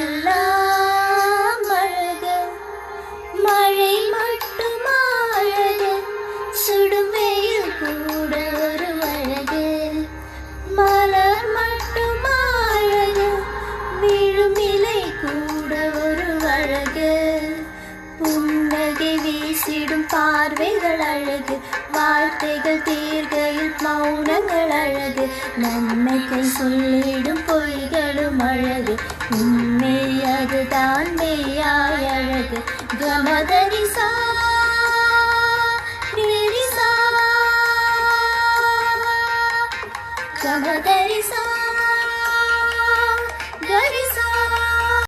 எல்லாம் அழகு, மழை மட்டும் அழகு, சுடும் வெயில் கூட ஒரு அழகு, மலர் மட்டும் அழகு, விழும் இலை கூட ஒரு அழகு, புன்னகை வீசிடும் பார்வைகள் அழகு, வார்த்தைகள் தீர்கையில் மௌனங்கள் அழகு, நன்மைக்கை சொல்லிடும் பொய்களும் அழகு, உண்மை அதுதான் மெய்யாய் அழகு. கமதனி சா